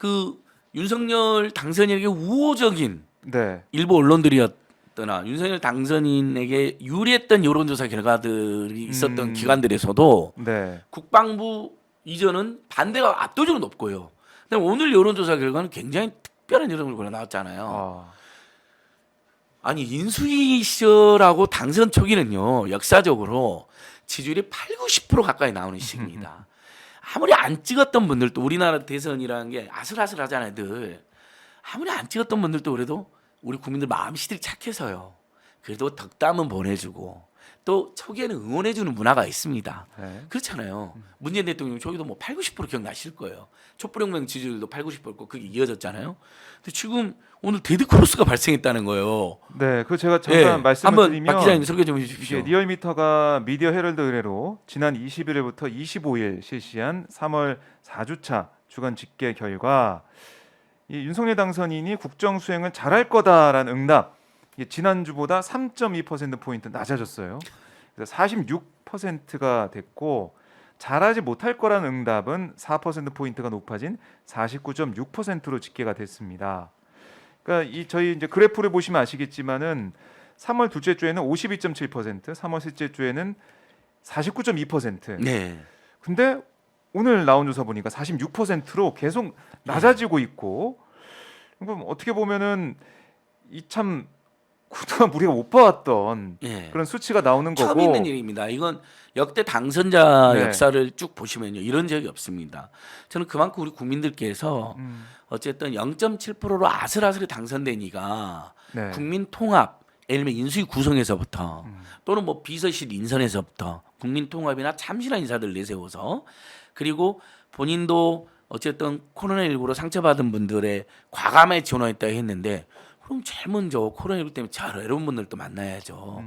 그 윤석열 당선인에게 우호적인 네. 일부 언론들이었거나 윤석열 당선인에게 유리했던 여론조사 결과들이 있었던 기관들에서도 네. 국방부 이전은 반대가 압도적으로 높고요. 근데 오늘 여론조사 결과는 굉장히 특별한 여론 결과 나왔잖아요. 아, 아니 인수위 시절하고 당선 초기는요 역사적으로 지지율이 8, 90% 가까이 나오는 시기입니다. 아무리 안 찍었던 분들도 우리나라 대선이라는 게 아슬아슬하잖아요 늘. 아무리 안 찍었던 분들도 그래도 우리 국민들 마음이 시들이 착해서요. 그래도 덕담은 보내주고 또 초기에는 응원해주는 문화가 있습니다. 네. 그렇잖아요. 문재인 대통령 초기도 뭐 8, 90% 기억나실 거예요. 촛불혁명 지지율도 8, 90%고 그게 이어졌잖아요. 근데 지금 오늘 데드크로스가 발생했다는 거예요. 네. 그 제가 잠깐 말씀을 한번 드리면 박 기자님 설계 좀 해주십시오. 이게 리얼미터가 미디어 헤럴드 의뢰로 지난 21일부터 25일 실시한 3월 4주차 주간 집계 결과 이 윤석열 당선인이 국정 수행을 잘할 거다라는 응답 이게 지난주보다 3.2%포인트 낮아졌어요. 그래서 46%가 됐고 잘하지 못할 거라는 응답은 4%포인트가 높아진 49.6%로 집계가 됐습니다. 그러니까 이 저희 이제 그래프를 보시면 아시겠지만은 3월 둘째 주에는 52.7%, 3월 셋째 주에는 49.2%. 네. 근데 오늘 나온 조사 보니까 46%로 계속 낮아지고 있고, 그럼 어떻게 보면은 이 참 그동안 우리가 못 봐왔던 예. 그런 수치가 나오는 거고. 처음 있는 일입니다. 이건 역대 당선자 네. 역사를 쭉 보시면요 이런 적이 없습니다. 저는 그만큼 우리 국민들께서 어쨌든 0.7%로 아슬아슬히 당선되니까 네. 국민 통합, 예를 들면 인수위 구성에서부터 또는 뭐 비서실 인선에서부터 국민 통합이나 참신한 인사들 내세워서 그리고 본인도 어쨌든 코로나19로 상처받은 분들의 과감하게 지원했다고 했는데 그럼 제일 먼저 코로나19 때문에 잘 어려운 분들도 만나야죠.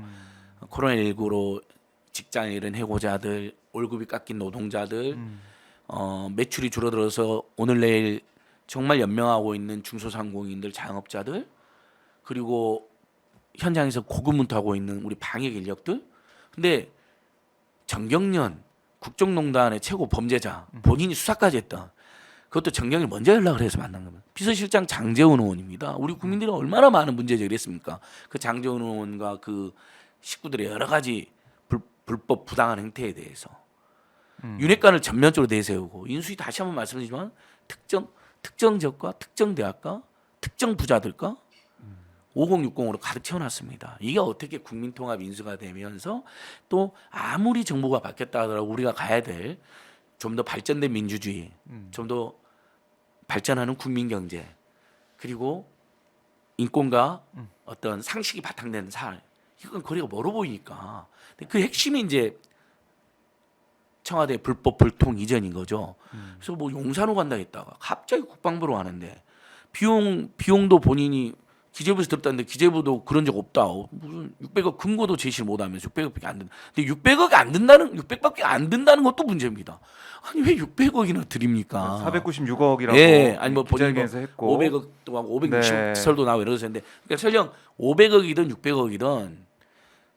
코로나19로 직장을 잃은 해고자들, 월급이 깎인 노동자들, 매출이 줄어들어서 오늘 내일 정말 연명하고 있는 중소상공인들, 자영업자들, 그리고 현장에서 고군분투하고 있는 우리 방역 인력들. 근데 정경련 국정농단의 최고 범죄자 본인이 수사까지 했던 그것도 정경이 먼저 연락을 해서 만난 겁니다. 비서실장 장제원 의원입니다. 우리 국민들이 얼마나 많은 문제제기를 했습니까? 그 장제원 의원과 그 식구들의 여러 가지 불법 부당한 행태에 대해서 윤핵관을 전면적으로 내세우고 인수위 다시 한번 말씀드리지만 특정 지역과 특정 대학과 특정 부자들과 5060으로 가득 채워놨습니다. 이게 어떻게 국민통합 인수가 되면서 또 아무리 정부가 바뀌었다 하더라도 우리가 가야 될 좀 더 발전된 민주주의, 좀 더 발전하는 국민경제, 그리고 인권과 어떤 상식이 바탕된 삶, 이건 거리가 멀어 보이니까 근데 그 핵심이 이제 청와대 불법 불통 이전인 거죠. 그래서 뭐 용산으로 간다 했다가 갑자기 국방부로 가는데 비용도 본인이 기재부에서 들었다는데 기재부도 그런 적 없다. 무슨 600억 금고도 제시를 못하면서 600억밖에 안 든다. 근데 600억밖에 안 든다는 것도 문제입니다. 아니 왜 600억이나 드립니까? 496억이라고 예, 아니 뭐 본인 기자회견에서 했고 500억도 하고 560억 네. 설도 나오고 이러는데 그러니까 설령 500억이든 600억이든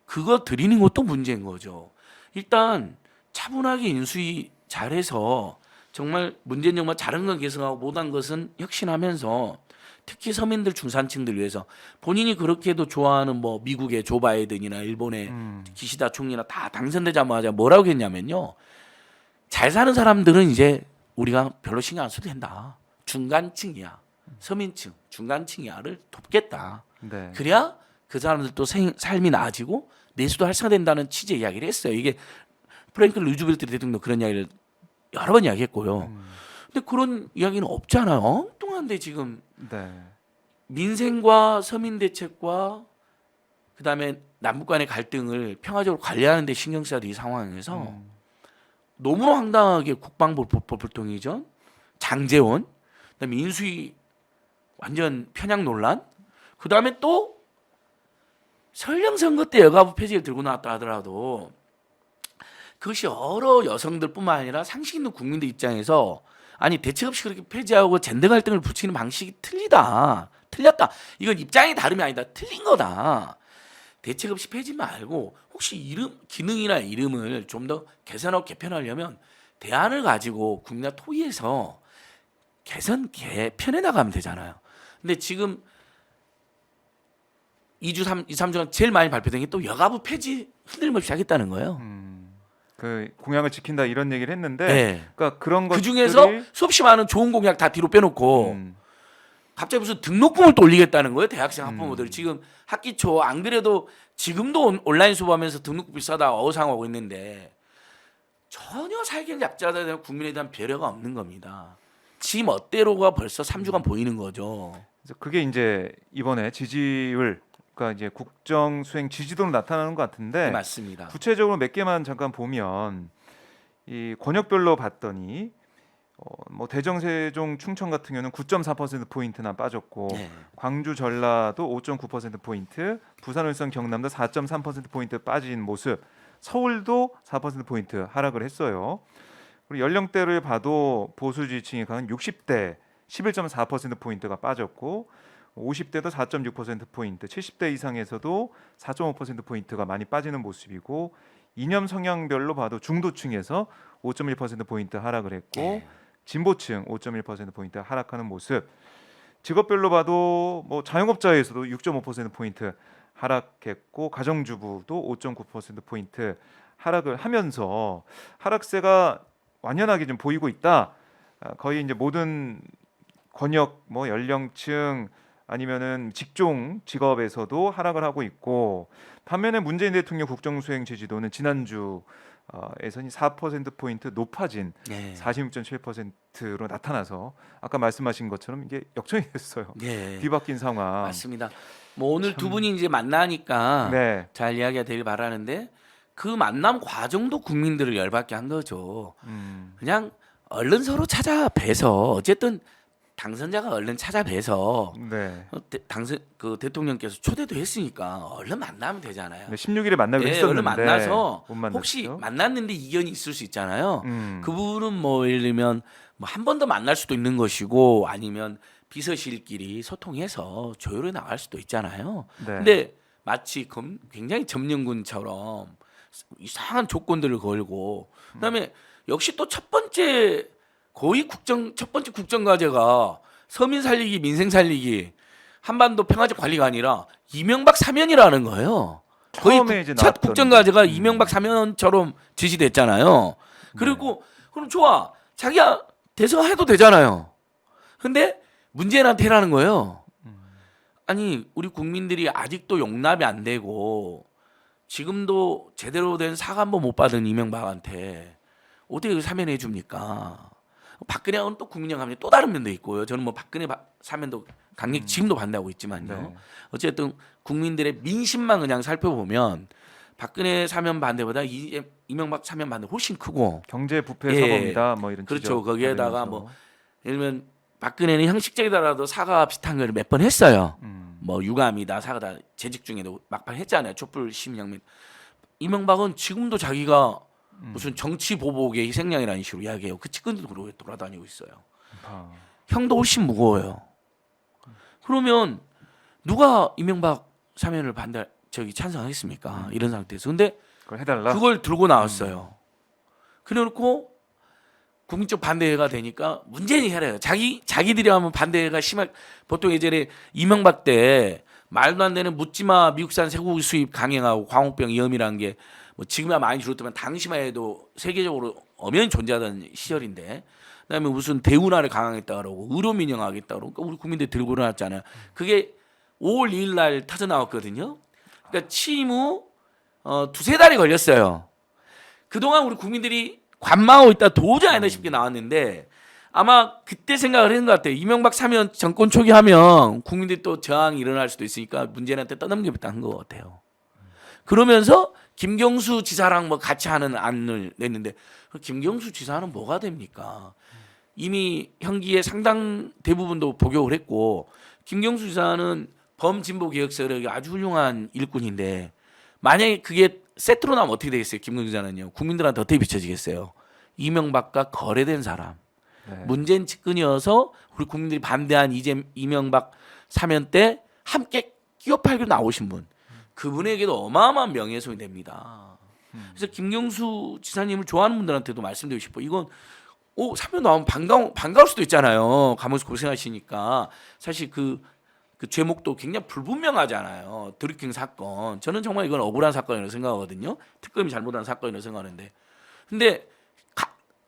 그거 드리는 것도 문제인 거죠. 일단 차분하게 인수위 잘해서 정말 문재인 정부가 잘한 건 계승하고 못한 것은 혁신하면서 특히 서민들 중산층들 위해서 본인이 그렇게도 좋아하는 뭐 미국의 조 바이든이나 일본의 기시다 총리나 다 당선되자마자 뭐라고 했냐면요. 잘 사는 사람들은 이제 우리가 별로 신경 안 써도 된다. 중간층이야. 서민층, 중간층이야를 돕겠다. 네. 그래야 그 사람들도 삶이 나아지고 내수도 활성화된다는 취지의 이야기를 했어요. 이게 프랭클 루즈벨트 대통령도 그런 이야기를 여러 번 이야기했고요. 근데 그런 이야기는 없잖아요. 엉뚱한데 지금 네. 민생과 서민 대책과 그다음에 남북 간의 갈등을 평화적으로 관리하는 데 신경 써야 될 이 상황에서 너무 황당하게 국방부 불통 이전, 장제원, 그다음에 인수위 완전 편향 논란, 그다음에 또 설령 선거 때 여가부 폐지를 들고 나왔다 하더라도 그것이 여러 여성들뿐만 아니라 상식 있는 국민들 입장에서 아니 대책 없이 그렇게 폐지하고 젠더 갈등을 붙이는 방식이 틀렸다. 이건 입장이 다름이 아니다. 틀린 거다. 대책 없이 폐지 말고 혹시 기능이나 이름을 좀 더 개선하고 개편하려면 대안을 가지고 국민과 토의해서 개편해 나가면 되잖아요. 근데 지금 2~3주간 제일 많이 발표된 게 또 여가부 폐지 흔들림없이 하겠다는 거예요. 그 공약을 지킨다 이런 얘기를 했는데, 네. 그러니까 그런 그 것들이 중에서 수없이 많은 좋은 공약 다 뒤로 빼놓고 음, 갑자기 무슨 등록금을 또 올리겠다는 거예요. 대학생 학부모들이 지금 학기 초 안 그래도 지금도 온라인 수업하면서 등록금 비싸다 어상하고 있는데 전혀 살길 약자에 대한 국민에 대한 배려가 없는 겁니다. 지 멋대로가 벌써 3주간 보이는 거죠. 그래서 그게 이제 이번에 지지율, 그러니까 이제 국정 수행 지지도로 나타나는 것 같은데, 네, 맞습니다. 구체적으로 몇 개만 잠깐 보면 이 권역별로 봤더니 뭐 대전, 세종, 충청 같은 경우는 9.4% 포인트나 빠졌고, 네. 광주, 전라도 5.9% 포인트, 부산, 울산, 경남도 4.3% 포인트 빠진 모습, 서울도 4% 포인트 하락을 했어요. 그리고 연령대를 봐도 보수 지지층에 가는 60대 11.4% 포인트가 빠졌고, 50대도 4.6% 포인트, 70대 이상에서도 4.5% 포인트가 많이 빠지는 모습이고, 이념 성향별로 봐도 중도층에서 5.1% 포인트 하락을 했고, 네. 진보층 5.1% 포인트 하락하는 모습. 직업별로 봐도 뭐 자영업자에서도 6.5% 포인트 하락했고, 가정주부도 5.9% 포인트 하락을 하면서 하락세가 완연하게 좀 보이고 있다. 거의 이제 모든 권역, 뭐 연령층 아니면은 직종, 직업에서도 하락을 하고 있고, 반면에 문재인 대통령 국정 수행 지지도는 지난주 에서는 4% 포인트 높아진 네. 46.7%로 나타나서 아까 말씀하신 것처럼 이게 역전이 됐어요. 네. 뒤바뀐 상황. 맞습니다. 뭐 오늘 참. 두 분이 이제 만나니까 네. 잘 이야기가 되길 바라는데 그 만남 과정도 국민들을 열받게 한 거죠. 그냥 얼른 서로 찾아뵈서 어쨌든 당선자가 얼른 찾아뵈서 네. 당선 그 대통령께서 초대도 했으니까 얼른 만나면 되잖아요. 16일에 만나기로 네, 했었는데 얼른 만나서 못 만났죠. 혹시 만났는데 이견이 있을 수 있잖아요. 음. 그분은 뭐 예를 들면 뭐 한 번 더 만날 수도 있는 것이고 아니면 비서실끼리 소통해서 조율해 나갈 수도 있잖아요. 네. 근데 마치 굉장히 점령군처럼 이상한 조건들을 걸고 그다음에 역시 또 첫 번째 국정 과제가 서민 살리기, 민생 살리기, 한반도 평화적 관리가 아니라 이명박 사면이라는 거예요. 거의 처음에 이제 첫 나왔던 국정 과제가 이명박 사면처럼 지시됐잖아요. 그리고 그럼 좋아, 자기가 대성해도 되잖아요. 근데 문재인한테 해라는 거예요. 아니 우리 국민들이 아직도 용납이 안 되고 지금도 제대로 된 사과 한 번 못 받은 이명박한테 어떻게 사면해 줍니까? 박근혜하고는 또 국민형 감정이 또 다른 면도 있고요. 저는 뭐 박근혜 사면도 강력 지금도 반대하고 있지만요. 네. 어쨌든 국민들의 민심만 그냥 살펴보면 박근혜 사면 반대보다 이명박 사면 반대 훨씬 크고 경제 부패 예. 사범이다 뭐 이런 그렇죠. 지적 거기에다가 받으면서. 뭐 예를 들면 박근혜는 형식적이더라도 사과 비슷한 걸 몇 번 했어요. 뭐 유감이다 사과다 재직 중에도 막판 했잖아요. 촛불 시민혁명. 이명박은 지금도 자기가 무슨 정치 보복의 희생양이라는 식으로 이야기해요. 그 측근들도 돌아다니고 있어요. 아. 형도 훨씬 무거워요. 그러면 누가 이명박 사면을 찬성하겠습니까? 이런 상태에서. 근데 그걸 해달라. 그걸 들고 나왔어요. 그래놓고 국민적 반대가 되니까 문재인이 해래요. 자기들이 하면 반대가 심할. 보통 예전에 이명박 때 말도 안 되는 묻지마 미국산 쇠고기 수입 강행하고 광우병 위험이라는 게 뭐 지금이야 많이 줄었지만 당시만 해도 세계적으로 엄연히 존재하던 시절인데 그다음에 무슨 대운하를 강행했다 그러고 의료 민영하겠다 그러고 그러니까 우리 국민들 들고 일어났잖아요. 그게 5월 2일 날 터져 나왔거든요. 그러니까 취임 후 두세 달이 걸렸어요. 그동안 우리 국민들이 관망하고 있다 도저히 아니다 싶게 나왔는데 아마 그때 생각을 했는 것 같아요. 이명박 사면 정권 초기 하면 국민들이 또 저항이 일어날 수도 있으니까 문재인한테 떠넘기겠다 한 것 같아요. 그러면서 김경수 지사랑 뭐 같이 하는 안을 냈는데 김경수 지사는 뭐가 됩니까? 이미 형기의 상당 대부분도 복역을 했고 김경수 지사는 범진보 개혁 세력이 아주 훌륭한 일꾼인데 만약에 그게 세트로 나면 어떻게 되겠어요? 김경수 지사는요. 국민들한테 어떻게 비춰지겠어요? 이명박과 거래된 사람. 네. 문재인 측근이어서 우리 국민들이 반대한 이명박 사면 때 함께 끼어 팔기로 나오신 분. 그분에게도 어마어마한 명예훼손이 됩니다. 그래서 김경수 지사님을 좋아하는 분들한테도 말씀드리고 싶어. 이건 사표 나오면 반가울 수도 있잖아요. 가면서 고생하시니까 사실 그 제목도 굉장히 불분명하잖아요. 드루킹 사건. 저는 정말 이건 억울한 사건이라고 생각하거든요. 특검이 잘못한 사건이라고 생각하는데. 근데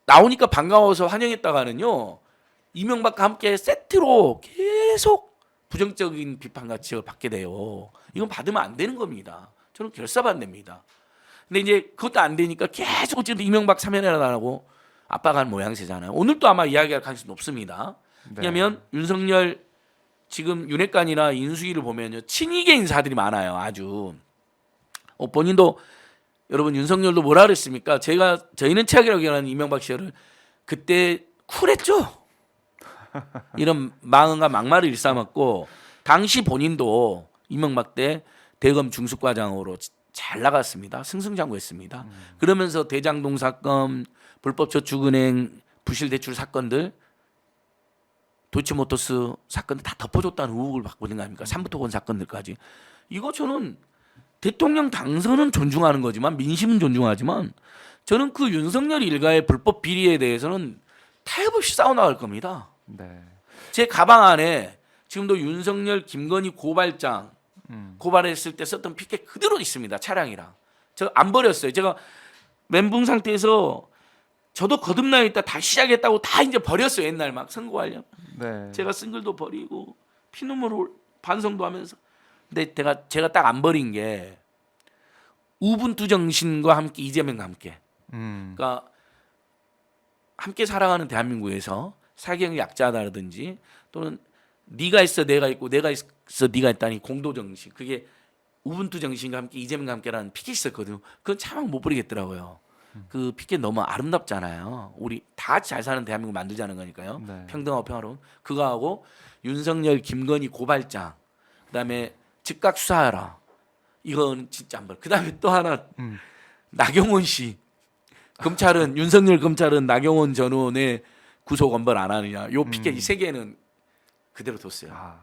나오니까 반가워서 환영했다가는요. 이명박과 함께 세트로 계속 부정적인 비판과 지적을 받게 돼요. 이건 받으면 안 되는 겁니다. 저는 결사반대입니다. 근데 이제 그것도 안 되니까 계속 어쨌든 이명박 사면해라라고 압박하는 모양새잖아요. 오늘도 아마 이야기할 가능성이 높습니다. 왜냐하면 윤석열 지금 윤핵관이나 인수위를 보면요 친이계 인사들이 많아요. 아주 본인도 여러분 윤석열도 뭐라 그랬습니까? 저희는 최악이라고 얘기하는 이명박 시절을 그때 쿨했죠. 이런 망언과 막말을 일삼았고 당시 본인도 이명박 때 대검 중수과장으로 잘 나갔습니다. 승승장구했습니다. 그러면서 대장동 사건, 불법저축은행 부실대출 사건들, 도이치모터스 사건들 다 덮어줬다는 의혹을 받고 있는 거 아닙니까? 삼부토건 사건들까지. 이거 저는 대통령 당선은 존중하는 거지만 민심은 존중하지만 저는 그 윤석열 일가의 불법 비리에 대해서는 타협 없이 싸워나갈 겁니다. 네. 제 가방 안에 지금도 윤석열 김건희 고발장 고발했을 때 썼던 피켓 그대로 있습니다. 차량이랑. 저 안 버렸어요. 제가 멘붕 상태에서 저도 거듭나 있다 다시 시작했다고 다 이제 버렸어요. 옛날 막 선고하려면. 네. 제가 쓴 글도 버리고 피눈물 반성도 하면서. 근데 제가 딱 안 버린 게 우분투 정신과 함께 이재명과 함께. 그러니까 함께 살아가는 대한민국에서 사회적 약자다라든지 또는 네가 있어 내가 있고 내가 있어 네가 있다니 공도 정신 그게 우분투 정신과 함께 이재명과 함께라는 피켓이 있었거든요. 그건 참 못 버리겠더라고요. 그 피켓 너무 아름답잖아요. 우리 다 같이 잘 사는 대한민국 만들자는 거니까요. 네. 평등하고 평화로운 그거하고 윤석열 김건희 고발장 그다음에 즉각 수사하라 이건 진짜 안 버려. 그다음에 또 하나 나경원 씨 검찰은 윤석열 검찰은 나경원 전 의원의 구속 엄벌 안 하느냐. 요 피켓 이 세 개는 그대로 뒀어요. 아,